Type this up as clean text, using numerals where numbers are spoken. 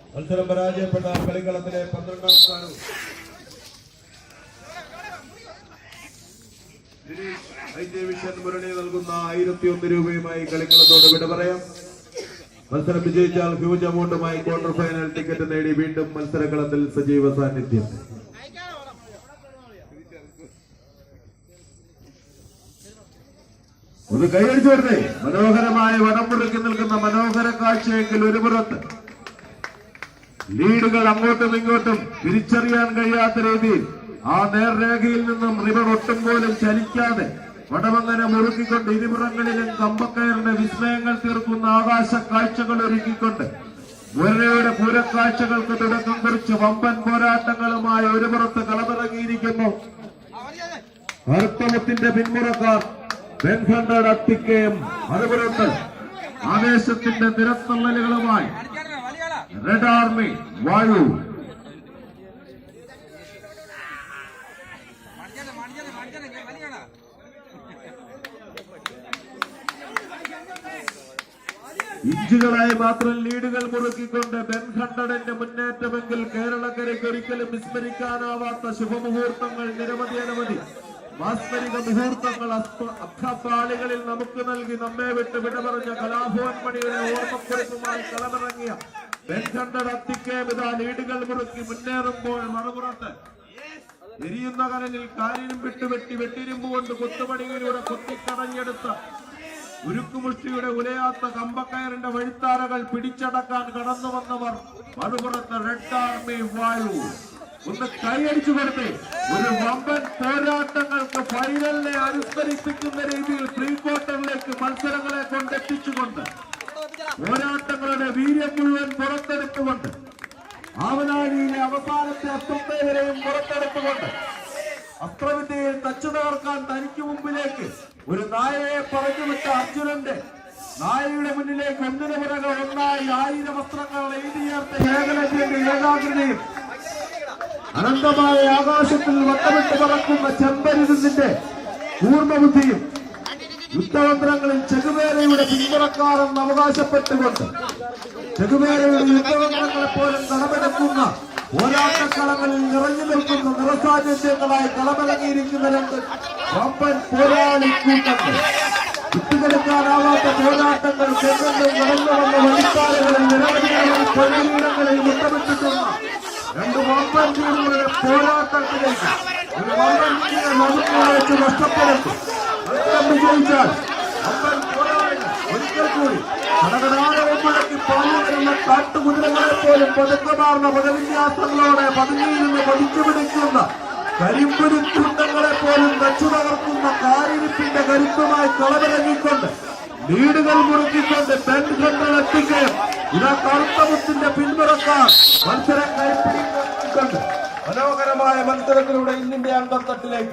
മത്സരം പരാജയപ്പെട്ട കളിക്കളത്തിലെ 12ാം സ്ഥാനവും വിഷൻ മുരളി നൽകുന്ന 1001 രൂപയുമായി കളിക്കളത്തോട് വിട പറയാം. മത്സരം വിജയിച്ചാൽ ഹ്യൂജ് അമൗണ്ടുമായി ക്വാർട്ടർ ഫൈനൽ ടിക്കറ്റ് നേടി വീണ്ടും മത്സരകളത്തിൽ സജീവ സാന്നിധ്യം. ഒന്ന് കൈയടിച്ചു വരുന്നേ. മനോഹരമായ വടംമുറുക്കി നിൽക്കുന്ന മനോഹര കാഴ്ചയെങ്കിൽ ഒരു പുറത്ത് ലീഡുകൾ അങ്ങോട്ടും ഇങ്ങോട്ടും തിരിച്ചറിയാൻ കഴിയാത്ത രീതിയിൽ ആ നേർരേഖയിൽ നിന്നും റിവർ ഒട്ടും പോലും ചലിക്കാതെ വടമങ്ങനെ മുറുക്കിക്കൊണ്ട് ഇരുപുറങ്ങളിലും കമ്പക്കയറിന്റെ വിസ്മയങ്ങൾ തീർക്കുന്ന ആകാശ കാഴ്ചകൾ ഒരുക്കിക്കൊണ്ട് മുരളിയുടെ പൂരക്കാഴ്ചകൾക്ക് തുടക്കം കുറിച്ച് വമ്പൻ പോരാട്ടങ്ങളുമായി ഒരു പുറത്ത് കളമിറങ്ങിയിരിക്കുന്നു കറുത്തമുത്തിന്റെ പിന്മുറക്കാർ വെൺകണ്ടയുടെ അത്തിക്കയും മറുപുറത്ത് ആവേശത്തിന്റെ നിരത്തള്ളലുകളുമായി റെഡ് ആർമി വായു. ഇഞ്ചുകളായി മാത്രം ലീഡുകൾ മുറുക്കിക്കൊണ്ട് ബെൻഹണ്ടന്റെ മുന്നേറ്റമെങ്കിൽ കേരളക്കരയ്ക്ക് ഒരിക്കലും വിസ്മരിക്കാനാവാത്ത ശുഭമുഹൂർത്തങ്ങൾ നിരവധി മാസ്മരിക മുഹൂർത്തങ്ങൾ അബ്ദാളികളിൽ നമുക്ക് നൽകി നമ്മെ വിട്ട് വിട പറഞ്ഞ കലാഭവൻ മണിയുടെ ഓർമ്മക്കുറിപ്പുമായി കളമിറങ്ങിയ ബെൻഹണ്ടയുടെ അത്തിക്കേമിത ലീഡുകൾ മുറുക്കി മുന്നേറുമ്പോൾ മറുപുറത്ത് എരിയുന്ന കനലിൽ കാലിനും വിട്ടുവെട്ടി വെട്ടിരുമ്പുകൊണ്ട് കുത്തുപണിയിലൂടെ കുത്തിക്കടഞ്ഞെടുത്ത ഉരുക്കുമുഷ്ടിയുടെ ഉലയാത്ത കമ്പക്കയറിന്റെ വഴിത്താരകൾ പിടിച്ചടക്കാൻ കടന്നു വന്നവർ മറുപുറത്ത് റെഡ് ആർമി വായു. ഒന്ന് കൈയടിച്ചു കൊടുത്ത് ഒരു വമ്പൻ പോരാട്ടങ്ങൾക്ക് ഫൈനലിനെ അനുസ്മരിപ്പിക്കുന്ന രീതിയിൽ പ്രീ ക്വാർട്ടറിലേക്ക് മത്സരങ്ങളെ കൊണ്ടെത്തിച്ചുകൊണ്ട് പോരാട്ടങ്ങളുടെ വീര്യം മുഴുവൻ പുറത്തെടുത്തുകൊണ്ട് ആവനാഴിയിലെ അവസാനത്തെ അസ്ത്രത്തേവരെയും പുറത്തെടുത്തുകൊണ്ട് അസ്ത്രവിദ്യയിൽ തച്ചു തകർക്കാൻ തനിക്ക് മുമ്പിലേക്ക് ഒരു നായയെ പറഞ്ഞുവിട്ട അർജുനന്റെ നായയുടെ മുന്നിലേക്ക് ഒന്നിനു പിറകെ ഒന്നായി 1000 വസ്ത്രങ്ങൾ എഴുതിയേർത്ത ഏകലത്തിന്റെ ഏകാഗ്രതയും അനന്തമായ ആകാശത്തിൽ വട്ടമിട്ട് പറക്കുന്ന ചെമ്പരുതിന്റെ കൂർമ്മബുദ്ധിയും യുദ്ധതന്ത്രങ്ങളിൽ ചെകുവേരയുടെ പിന്തുണക്കാരെന്ന് അവകാശപ്പെട്ടുകൊണ്ട് ചെകുവേരയുടെ യുദ്ധതന്ത്രങ്ങളെ പോലും കളമെടുക്കുന്ന പോരാട്ടക്കളങ്ങളിൽ നിറഞ്ഞു നിൽക്കുന്ന നിറസാന്നിധ്യങ്ങളായി കളമിറങ്ങിയിരിക്കുന്ന രണ്ട് വമ്പൻ പോരാളി കൂട്ടങ്ങൾ വിട്ടുകൊടുക്കാനാവാത്ത പോരാട്ടങ്ങൾ ചെങ്ങും നടന്നു വന്ന വഴിക്കാലുകളിൽ നിരവധി പൊതുയിടങ്ങളിൽ മുട്ടമിട്ടിട്ടുള്ള രണ്ട് വമ്പൻ ടീമുകളുടെ പോരാട്ടത്തിലേക്ക് ഒരു വമ്പൻ ടീമിനെ നമുക്ക് വെച്ച് നഷ്ടപ്പെടുത്തും. വിജയിച്ചാൽ വമ്പൻ പോരാളികൾ ഒരിക്കൽ കൂടി കടകടാരമുഴക്കി പാഞ്ഞു വരുന്ന കാട്ടുകുതിരകളെ പോലും പതുക്കമാർന്ന പദവിന്യാസങ്ങളോടെ പതുങ്ങിയിൽ നിന്ന് പതിച്ചു പിടിക്കുന്ന കരിമ്പുരുത്തുണ്ടങ്ങളെ പോലും തച്ചു തകർക്കുന്ന കാരിരിപ്പിന്റെ കരുത്തുമായി കളമിറങ്ങിക്കൊണ്ട് ലീഡുകൾ മുറുക്കിക്കൊണ്ട് ബെൻഹണ്ടർ എത്തിക്കുകയും ഇതാ കറുത്തമുത്തിന്റെ പിന്മുറക്കാർ മത്സരം കൈപ്പിടിക്കൊണ്ട് മനോഹരമായ മത്സരത്തിലൂടെ ഇന്നിന്റെ അന്തത്തട്ടിലേക്ക്